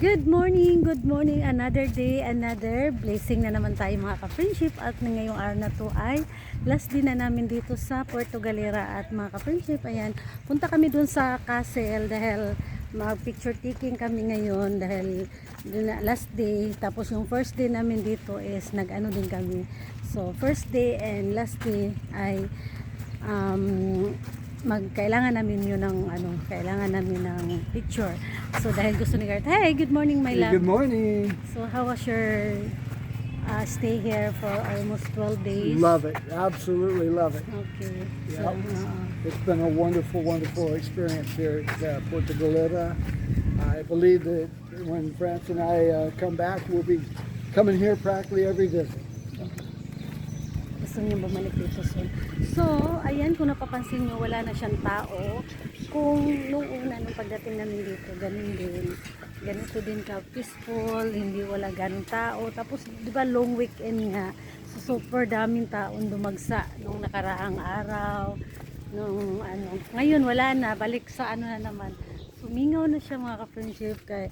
Good morning, another day, another blessing na naman tayo mga ka-friendship. At ngayong araw na to ay last din na namin dito sa Puerto Galera. At mga ka-friendship, ayan, punta kami dun sa castle dahil mag picture taking kami ngayon dahil last day. Tapos yung first day namin dito is nag-ano din kami. So first day and last day ay kailangan namin yun ng kailangan namin ng picture. So dahil gusto ni Garth, hey, good morning my love. Good morning. So how was your stay here for almost 12 days? Love it. Absolutely love it. Okay. Yep. So, It's been a wonderful experience here at Puerto Galera. I believe that when France and I come back, we'll be coming here practically every visit. gusto niyo bumalik dito soon. So, ayan, kung napapansin nyo, wala na siyang tao. Kung nung una, nung pagdating namin dito, ganun din. Ganito din ka, peaceful, hindi wala ganun tao. Tapos, di ba, long weekend nga. So, super daming taong dumagsa nung nakaraang araw. Nung ngayon, wala na. Balik sa na naman. Sumingaw na siya mga ka-friendship. Kaya,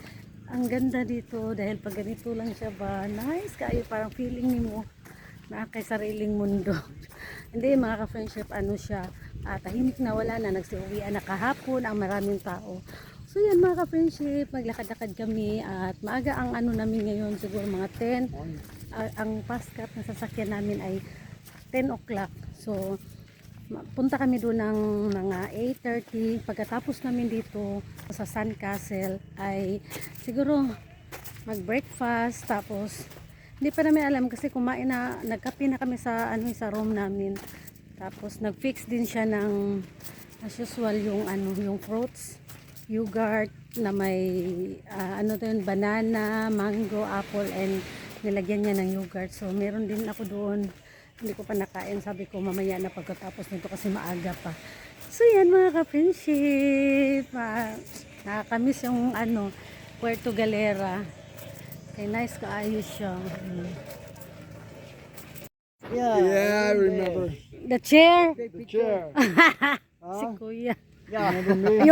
ang ganda dito dahil pag ganito lang siya ba, nice kayo, parang feeling ni mo na kay sariling mundo. Hindi mga ka-friendship, siya, tahimik na, wala na, nagsiuwian na kahapon ang maraming tao. So yan mga ka-friendship, maglakad-lakad kami at maaga ang namin ngayon, siguro mga 10. Ang paskat na sasakyan namin ay 10 o'clock. So punta kami doon ng mga 8:30. Pagkatapos namin dito sa Sun Castle ay siguro mag-breakfast, tapos hindi pa namin alam kasi kumain na, nagkape na kami sa sa room namin. Tapos nag-fix din siya ng as usual yung yung fruits, yogurt na may banana, mango, apple, and nilagyan niya ng yogurt. So meron din ako doon. Hindi ko pa nakain, sabi ko mamaya na pagkatapos nito kasi maaga pa. So yan mga ka-friendship, nakakamiss yung Puerto Galera. Okay, nice kaayos siya. Yeah, I remember. The chair? The chair. Si Kuya. Remember me?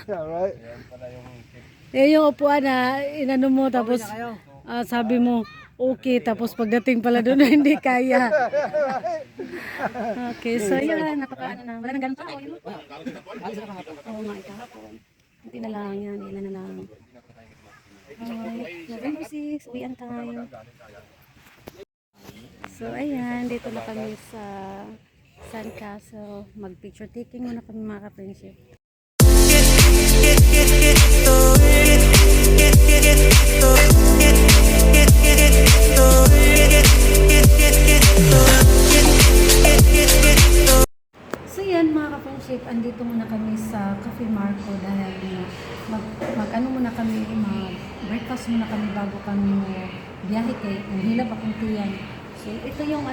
Yeah, right? Yung upuan na inano mo tapos sabi mo okay, tapos pagdating pala doon hindi kaya. Okay, so yan, wala nang ganun tao yun. Oo nga, kahapon. Hindi na lang yan, ilan na lang. November 6, uwian tayo. So ayan, dito na kami sa Sun Castle. Mag picture taking muna kami mga ka-friendship. So yan mga ka-friendship, andito muna kami sa Cafe Marco dahil muna kami, breakfast muna kami bago kami biyahe kay hilab akong tiyan. So ito yung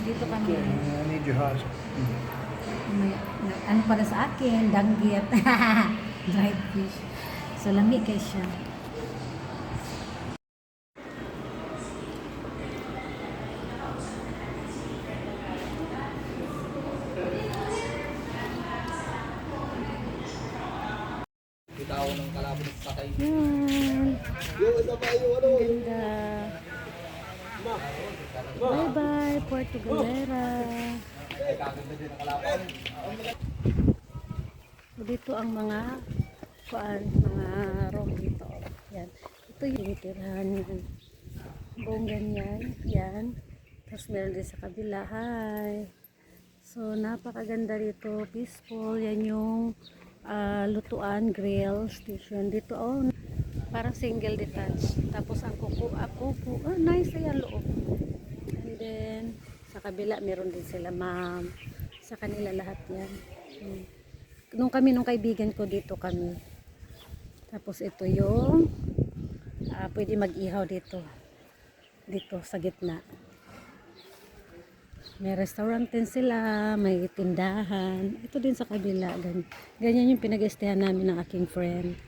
dito kami. I need your husband. May, para sa akin, danggit. Dried fish. So lami kay siya. Yan. Ganda. Bye bye, Puerto Galera. So, dito ang mga room dito. Yan. Ito yung tirahan yan. Buong ganyan. Yan. Tapos meron din sa kabila. Hi. So napakaganda dito. Peaceful. Yan yung lutuan, grill station dito. Parang single detached. Tapos ang kuko, nice yan loob. And then sa kabila meron din sila ma'am. Sa kanila lahat yan. Nung kaibigan ko dito kami. Tapos ito yung pwede mag-ihaw dito sa gitna. May restaurant din sila, may tindahan. Ito din sa kabila. Ganyan yung pinag-estayan namin ng aking friend.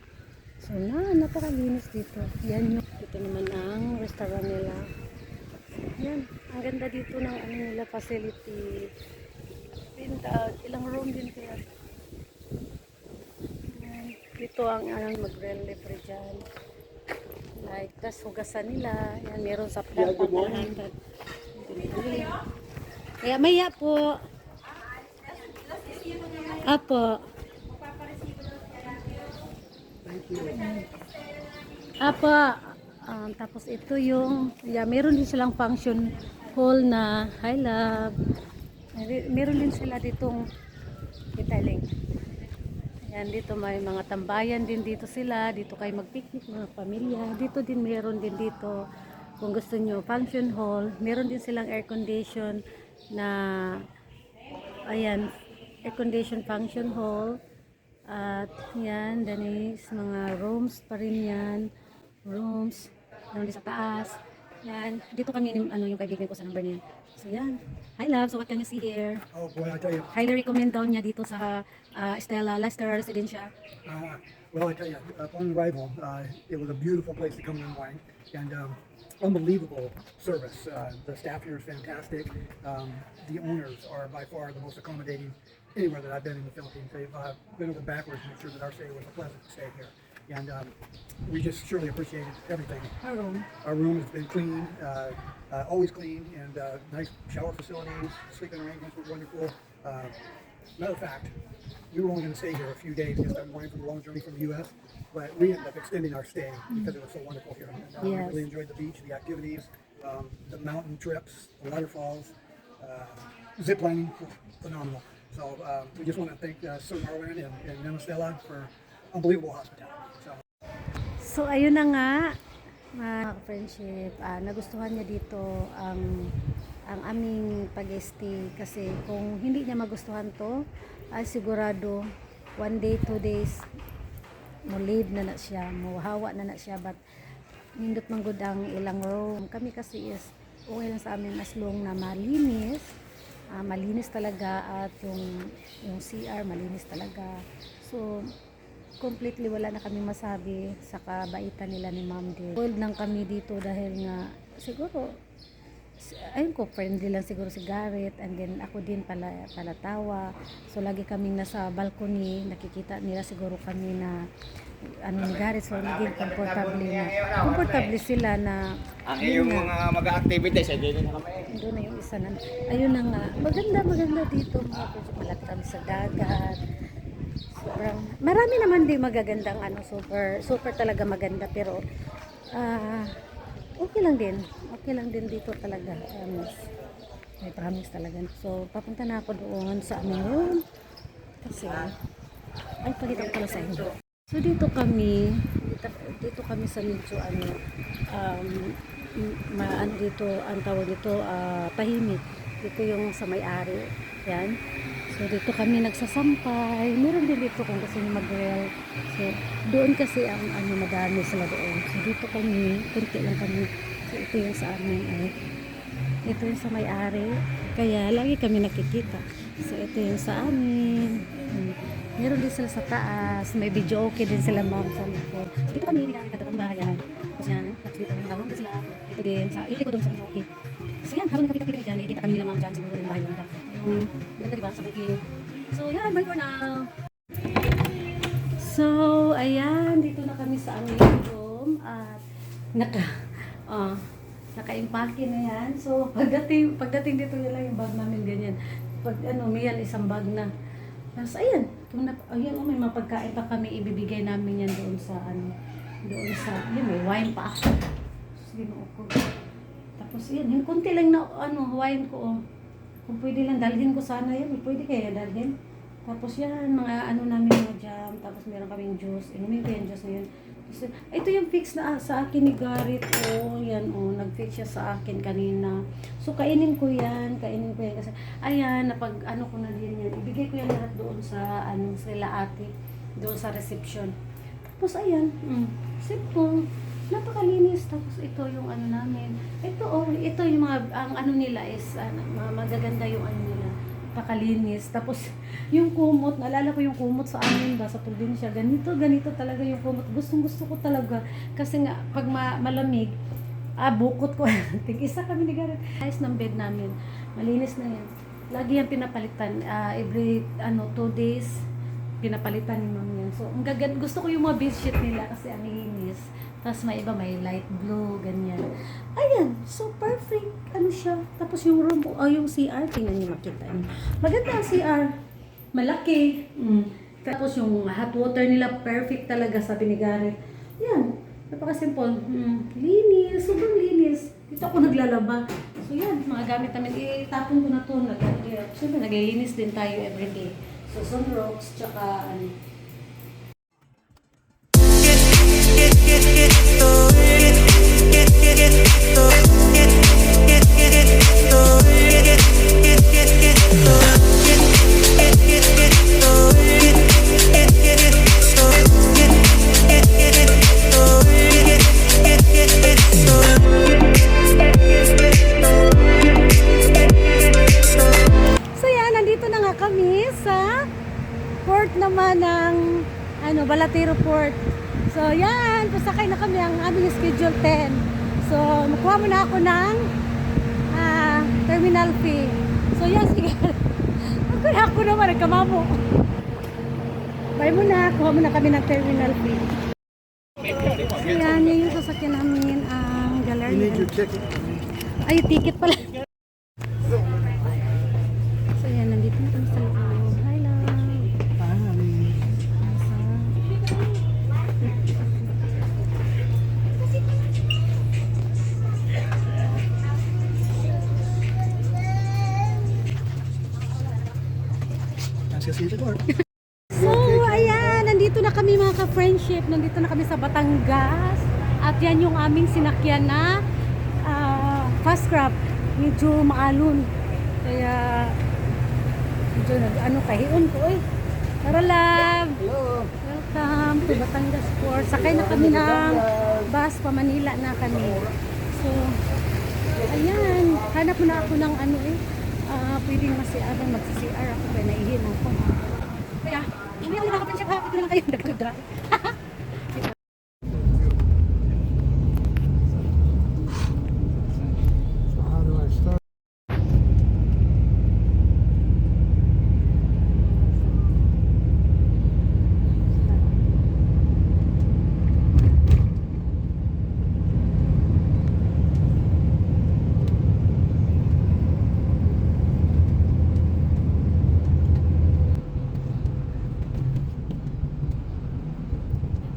So napakalinis dito. Yan yung, ito naman ang restaurant nila. Yan, ang ganda dito ng nila facility. Ilang room din kaya. Yan. Dito dito ang mag-relief dyan. Like, tas hugasan nila. Yan, meron sa Yeah, good morning. Kaya maya po. Apo. Thank you. Apa, tapos ito yung, meron din silang function hall na, hi love, meron din sila ditong detailing. Yan, dito may mga tambayan din dito sila, dito kayo mag-picnic mga pamilya, dito din meron din dito, kung gusto nyo, function hall, meron din silang air condition na, ayan, air condition function hall, at yan, danis, mga rooms pa rin yan, rooms, doon sa taas. Yan, dito kami, yung kaibigan ko sa number niya. So yan, hi love, so what can you see here? Oh boy, I tell you. Highly recommend daw niya dito sa Stella Lester Residencia. Well, I tell you, upon arrival, it was a beautiful place to come and unwind, and unbelievable service. The staff here is fantastic. The owners are by far the most accommodating anywhere that I've been in the Philippines. They've been over backwards to make sure that our stay was a pleasant stay here. And we just surely appreciated everything. Our room. Our room has been clean, always clean, and nice shower facilities, sleeping arrangements were wonderful. Matter of fact, we were only going to stay here a few days because I'm going from a long journey from the U.S., but we ended up extending our stay because it was so wonderful here. We Yes. really enjoyed the beach, the activities, the mountain trips, the waterfalls, zip lining, phenomenal. So we just want to thank Sir Marwin and Nana Stella for unbelievable hospitality. So ayun na nga, mga friendship, nagustuhan niya dito ang aming pag-stay kasi kung hindi niya magustuhan to, ay sigurado 1 day, 2 days mo leave na siya, mo hawa na siya, but nindot man gud ang ilang room. Kami kasi is okay lang sa amin as long na malinis, malinis talaga, at yung CR malinis talaga. So completely wala na kami masabi sa kabaitan nila ni Ma'am din. Spoiled lang kami dito dahil nga siguro ayun ko, friendly lang siguro si Garrett, and then ako din palatawa. So lagi kaming nasa balcony, nakikita nila siguro kami na ni Garrett, so naging komportable sila na Ang iyong mga mag-activities, ay dito na kami. doon na yung isa na, ayun na nga, maganda dito, malapit kami sa dagat. Sobrang, marami naman din magagandang super talaga maganda, pero okay lang din dito talaga, promise talaga. So papunta na ako doon sa aming room kasi ay palitan pala sa inyo. So dito kami sa medyo dito ang tawag dito, tahimik. Dito yung sa may-ari, yan. So dito kami nagsasampay. Meron din dito kung gusto niyo mag-grill. So doon kasi ang madami sila doon. So dito kami, kunti lang kami. So ito yung sa amin ito yung sa may-ari. Kaya lagi kami nakikita. So ito yung sa amin. Meron din sila sa taas. May video okay din sila, ma'am, sa likod. So dito kami nakikita ng bahayan. Tapos yan, tapos dito kami hawang sila. Ito din, sa iliko doon sa video okay. So yan, habang nakikita dyan, nakikita kami nila, ma'am, dyan siguro yung bahay nila. Ganda diba sa booking. So yan, bye for now. So ayan, dito na kami sa aming room at naka-impake na yan. So pagdating dito nila yung bag namin ganyan. Pag may yan isang bag na. Tapos ayan, may mga pagkain pa kami, ibibigay namin yan doon sa yun, may wine pa ako. Tapos yan, kunti lang na wine ko. Kung pwede lang dalhin ko sana yan, pwede kaya dalhin. Tapos yan, mga namin mga jam, tapos meron kaming juice, inumin ko yung juice na yun. Tapos, ito yung fix na sa akin ni Garrett, yan nag-fix siya sa akin kanina. So kainin ko yan kasi, ayan, ko na din yan, ibigay ko yan lahat doon sa, sila ate, doon sa reception. Tapos ayan, simple, napakalinis. Tapos ito yung namin, ito yung mga, ang nila is, magaganda yung nila. Pakalinis. Tapos yung kumot, naalala ko yung kumot sa amin ba sa probinsya, ganito talaga yung kumot. Gusto ko talaga kasi nga pag malamig, bukot ko. Tig-isa kami ni Garrett. Ayos ng bed namin, malinis na yan, lagi yan pinapalitan, every 2 days pinapalitan ni ma'am yan. So, ang gusto ko yung mga beach sheet nila kasi ang linis. Tapos may iba, may light blue, ganyan. Ayan, so perfect. Ano siya? Tapos yung room, yung CR, tingnan niyo makita niyo. Maganda ang CR. Malaki. Tapos yung hot water nila, perfect talaga, sabi ni Garrett. Yan, napaka-simple. Linis, sobrang linis. Dito ako naglalaba. So yan, mga gamit namin. Itapon ko na ito. Siyempre, naglilinis din tayo everyday. So, sunrocks, tsaka ano. So yan, nandito na nga kami sa port naman ng Balatero Port. So yan, pasakay na kami ang aming schedule 10. So makuha muna ako ng terminal fee. So yan, sige. Ako naman, nagkamamo. Bye muna, kuha muna kami ng terminal fee. So yan, yun yung sasakyan namin ang You Galerian. need your ticket. Ay, ticket pala. So yan, nandito na kami sa loob. Hi lang. Let's go see the door. So, ayan, nandito na kami mga ka-friendship. Nandito na kami sa Batangas. At yan yung aming sinakyan na fast crab. Medyo maalon. Kaya, medyo kahiun ko eh. Tara love! Hello. Welcome to Batangas Port. Sakay na kami ng bus pa Manila na kami. So, ayan. Hanap mo na ako ng pwedeng mag-CR ako. Kaya naihin ako. Kaya, hindi ako nakaka-friendship ha. Ito na lang kayo. Nagkagdra. So how do I start?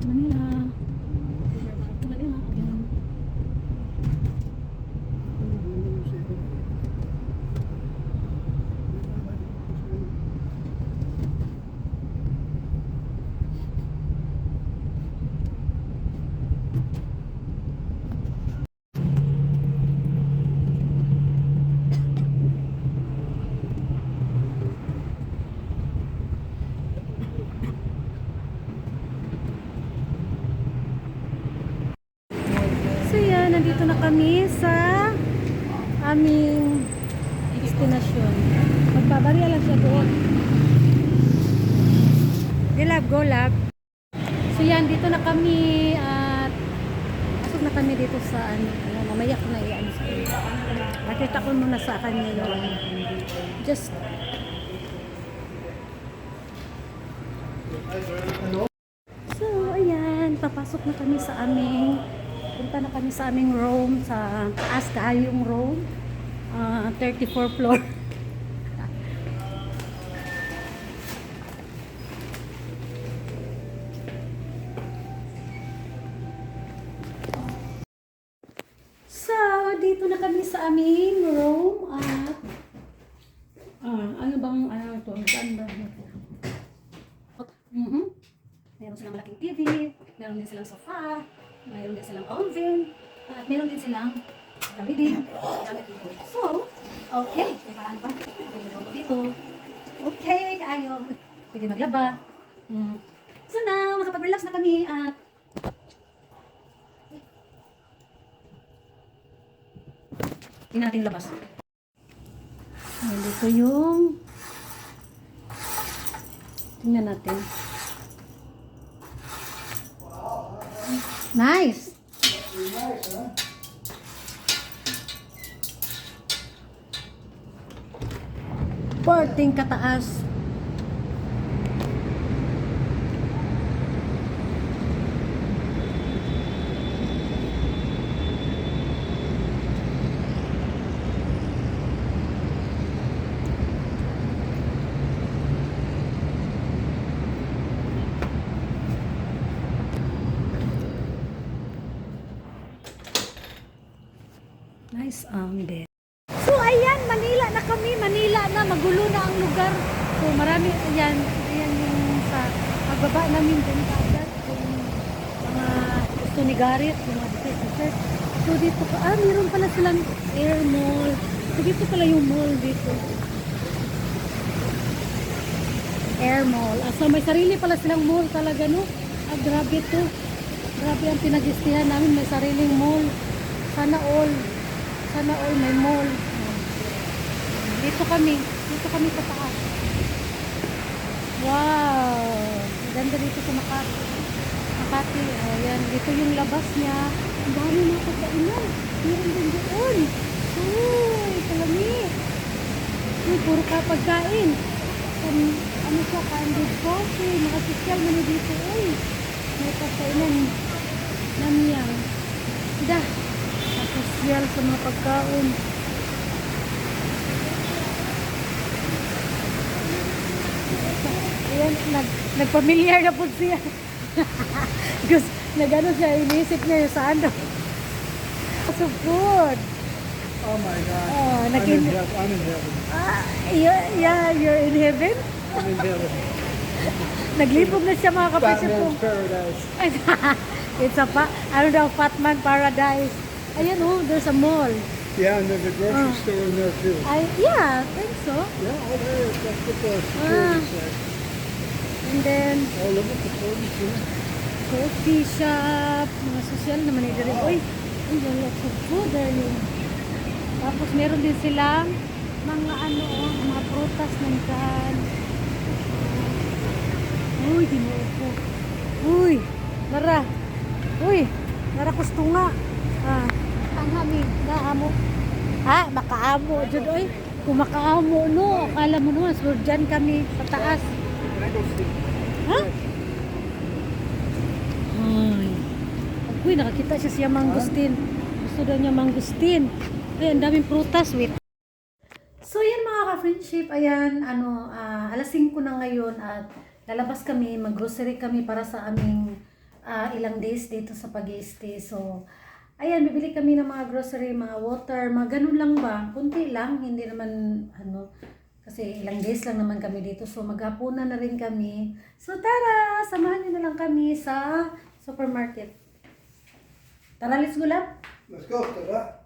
Manila. Manila. Ayan. So yan, nandito na kami sa aming destinasyon. Magbabarya lang siya doon. Go lab. So yan, dito na kami at pasok na kami dito sa mamaya ko na iyan sa iyo. Nakita ko muna sa kanya yung just so ayan, papasok na kami sa aming punta na kami sa aming room sa taas yung room 34th floor. So, dito na kami sa aming room at ano bang ito? Saan ba? Meron silang malaking TV, meron din silang sofa, meron din silang oven, at meron din silang gamit din. So, okay. Preparaan pa. Pwede dito. Okay, kayo. Pwede maglaba. So now, makapag-relax na kami at tingnan natin labas. Dito yung tingnan natin. Nice! Porting kataas. Nice ang bed. So ayan, Manila na kami. Manila na, magulo na ang lugar. So marami, ayan yung sa pagbaba namin dun agad. Yung mga gusto ni Garrett, yung mga t-shirt. So dito pa, meron pala silang air mall. So dito pala yung mall dito. Air mall. So may sarili pala silang mall talaga, no? Grabe to. Grabe ang pinag-istihan namin. May sariling mall. Sana all may mall. Dito kami sa taas. Wow! Ganda dito sa Makati. Ayan, dito yung labas niya. Ang dami mga pagkainan. Meron din doon. Uy, kalami. Uy, puro ka pagkain. Ano siya, candied coffee. Mga sosyal man dito. Uy, may pagkainan. Namiyang. Da. Sosyal sa mga pagkaon. Ayan, nagpamilyar na po siya. Because nagano siya, inisip niya yung sa ano. So good. Oh my God. Oh, I'm in heaven. Yeah, you're in heaven. I'm in heaven. Naglibog na siya mga kapatid ko. Batman's paradise. It's a Fatman paradise. Ayan oh, there's a mall. Yeah, and there's a grocery store in there too. Yeah, I think so. Yeah, oh there is. That's what the Ah. security said. And then, Oh, look at the photos here. coffee shop, mga social naman ito rin. Uy, lots of food there yun. Tapos meron din silang mga mga prutas nandiyan. Uy, dinuupo. Uy, Nara gusto nga. Ang hami, naamo. Makaamo. Diyan, uy, kung makaamo, no, akala mo naman, so dyan kami sa taas. Can I go see? Ha? Ay. Uy, nakakita siya mangustin. Gusto daw niya mangustin. Ay, ang daming prutas. Wait. So, yan mga ka-friendship. Ayan, alas 5 na ngayon at lalabas kami, mag-grocery kami para sa aming ilang days dito sa pag-i-stay. So, ayan, bibili kami ng mga grocery, mga water, mga ganun lang ba? Kunti lang, hindi naman, kasi ilang days lang naman kami dito. So, maghapunan na rin kami. So, tara! Samahan niyo na lang kami sa supermarket. Tara, let's go, lab. Let's go, Tara.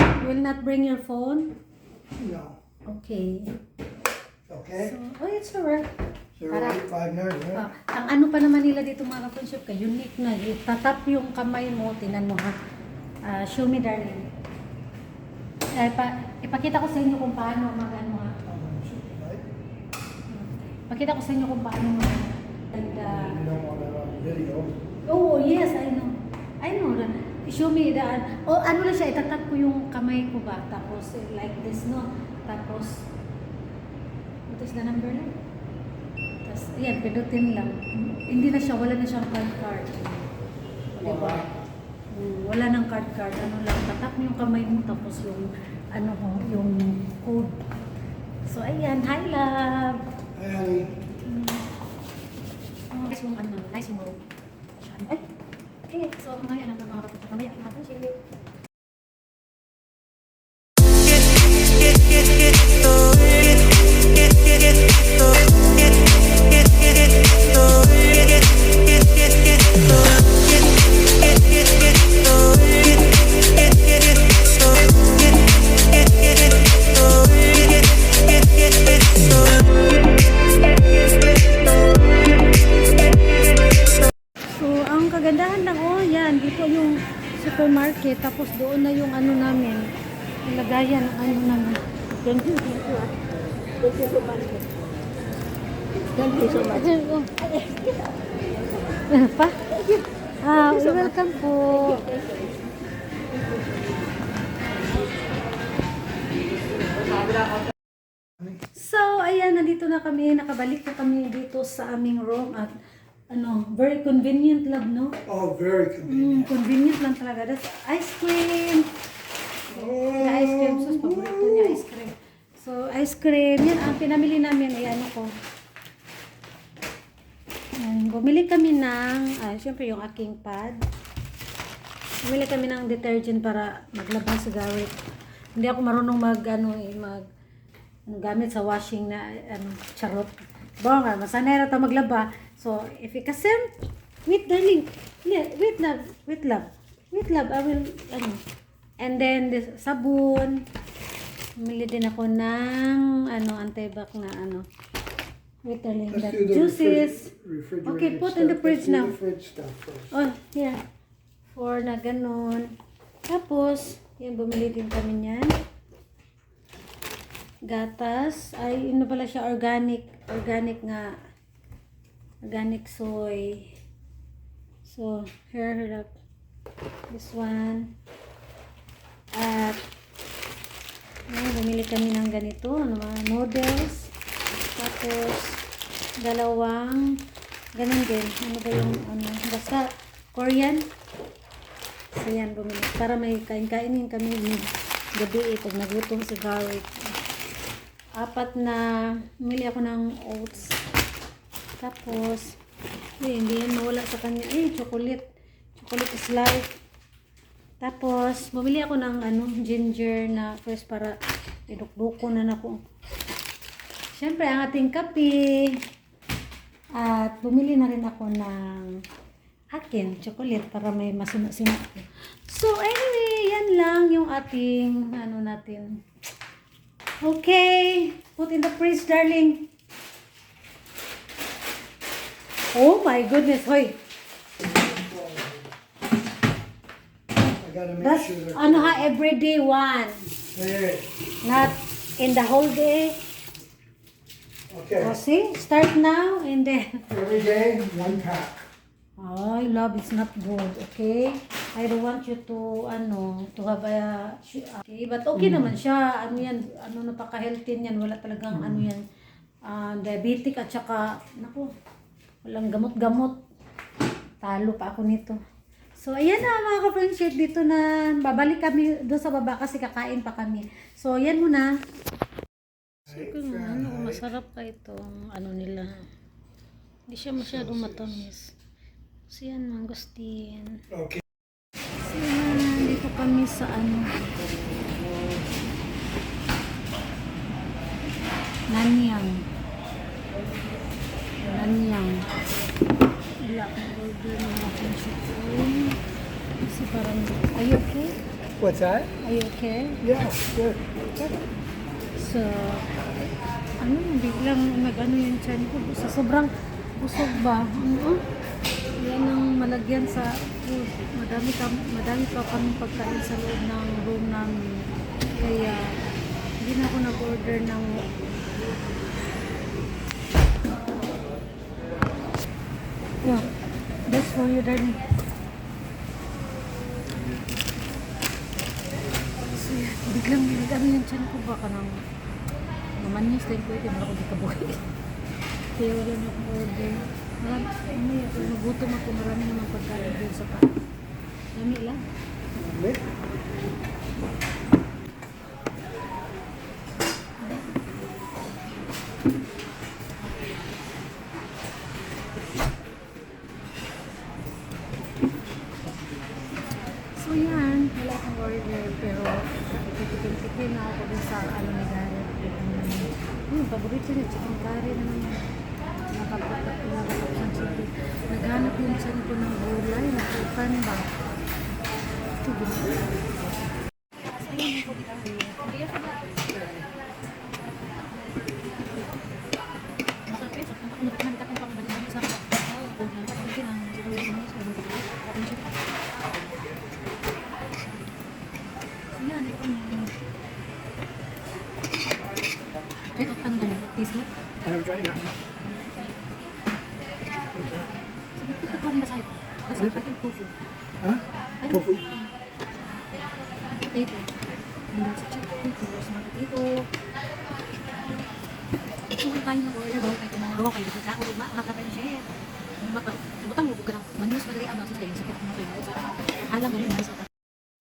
You will not bring your phone? No. Okay. Okay. So, it's alright. 08590, right? Ang ano pa naman nila dito mga ka-friendship, unique na. Itatap yung kamay mo, tinan mo ha. Show me, darling. Ipakita ko sa inyo kung paano mag-ano ha. Right? Pakita ko sa inyo kung paano mag and, You don't want that on video. oh, yes, I know. Show me the, ano lang siya, itatap ko yung kamay ko ba? Tapos, like this, no? Tapos, what is the number na? Tapos, ayan, pindutin lang. Hindi na siya, wala na siyang card. Diba? Wala nang card. Ano lang, tatap mo yung kamay mo, tapos yung, yung code. So, ayan, hi, love! Hi, honey. Nice yung nice yung robe. Ay! Okay, so ngayon ang mga kapatid kamay ang natin siya. Supermarket, tapos doon na yung namin, ilagayan ng namin. Thank you so much. Pa? Welcome po. So, ayan, nandito na kami, nakabalik na kami dito sa aming room at very convenient, love, no? Oh, very convenient. Convenient lang talaga. That's ice cream. The ice cream. Sus, paborito niya ice cream. So, ice cream. Yan ang pinamili namin. Ay, ko. Bumili kami ng, syempre yung aking pad. Bumili kami ng detergent para maglaba sa garlic. Hindi ako marunong gamit sa washing na charot. Nga, masanay na tayo maglaba. So, if you kasem, wait darling. Wait love. I will, And then, sabon. Bumili din ako ng, antibac na, Wait darling, Let's that do the juices. refrigerated Okay, put in the stuff. fridge Let's do now. the fridge stuff first. Oh, yeah. For na ganun. Tapos, yan, bumili din kami niyan. Gatas. Ay, pala siya, organic soy. So, here, look. This one. At, yan, bumili kami ng ganito, mga noodles. Tapos, dalawang, ganun din. Ano ba yung, basta, Korean. So, yan, bumili. Para may kain-kainin kami ni gabi pag nagutom si garlic. 4 na, bumili ako ng oats. Tapos, hindi yan mawala sa kanya. Chocolate. Chocolate is life. Tapos, bumili ako ng ginger na first para idukduko na ako. Siyempre, ang ating kape. At bumili na rin ako ng akin, chocolate, para may masima-sima. So, anyway, yan lang yung ating, natin. Okay, put in the fridge, darling. Oh my goodness, hoy. I gotta make That's, sure they're everyday one. Hey, Not in the whole day. okay. Oh, see, start now and then. Every day, 1 pack. Oh, love, it's not good, okay? I don't want you to, to have a, okay, but okay naman siya, napaka-healthy niyan, wala talagang, yan, diabetic at saka, walang gamot-gamot, talo pa ako nito. So, ayan na mga ka-friendship, dito na, babalik kami doon sa baba kasi kakain pa kami. So, ayan muna. So, masarap ka itong, nila, hindi siya masyadong matamis. So yan, mangosteen. Okay. So yan, dito kami sa Nanyang. Wala akong order ng aking chicken. Kasi parang, are you okay? What's that? Are you okay? Yeah, good. So, biglang yung tiyan ko. Sa sobrang busog ba? Yan ang malagyan sa food. Madami pa kami pagkain sa loob ng room namin. Kaya, hindi na ako nag-order ng yeah, that's for you, darling. So, biglang yung tiyan ko baka nang mamanyos din ko ito. Mara ko di kabuhi. Kaya wala na akong order. Nagutom ako, marami naman pagkain din sa pa. Lami lang. Okay. So yan, wala akong order pero tikin-tikin na ako din sa ni Garrett. Yung paborito niya, chicken curry na naman. Naghanap yung tiyan ko ng gulay, nakupan ba? Ito I haven't tried it yet. Huh? Tofu.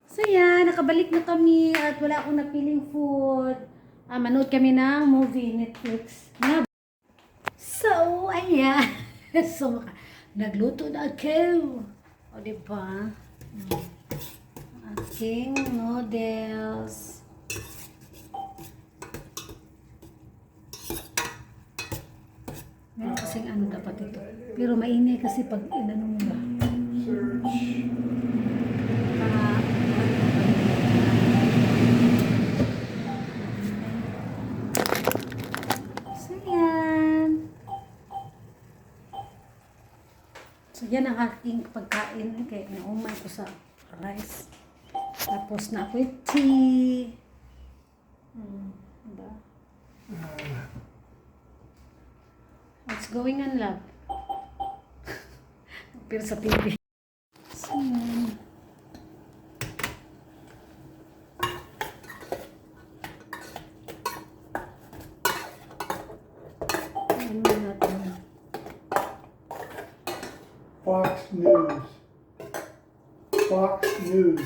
So yan, nakabalik na kami at wala akong napiling food. Manood kami ng movie, Netflix. So, ayan. So, nagluto na ako. O, diba? aking noodles. Meron kasing ano dapat ito. Pero mainit kasi pag inano mo ba. Ah, so yan. So yan ang aking pagkain. Kaya naumay ko sa rice. Tapos na ako yung tea. Diba? What's going on, love? Pero sa TV. So, yan. Ayan mo natin. Fox News. Fox News.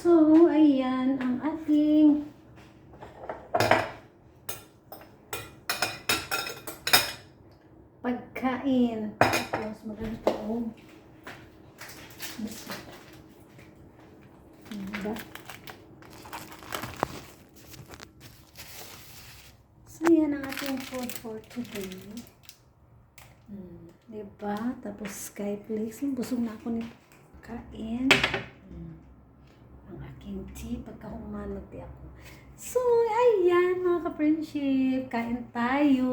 So, ayan ang ating pagkain. Tapos, maganda oh. Diba? So, yan ang ating food for today. Diba? Tapos, Skyflakes. Busog na ako nito. Kain. Ang aking tea. Pagkahuman, magti ako. So, ayan mga ka-friendship. Kain tayo.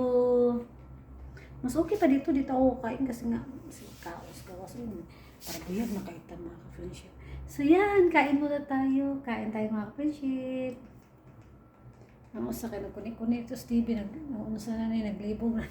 Mas okay pa dito ako kain kasi nga kaos yun. Para buyag na kaita mga ka-friendship. So yan, kain muna tayo. Kain tayo mga ka-friendship. Ang usa kay nagkuni-kuni ito Stevie, nagunasan na naglibog na.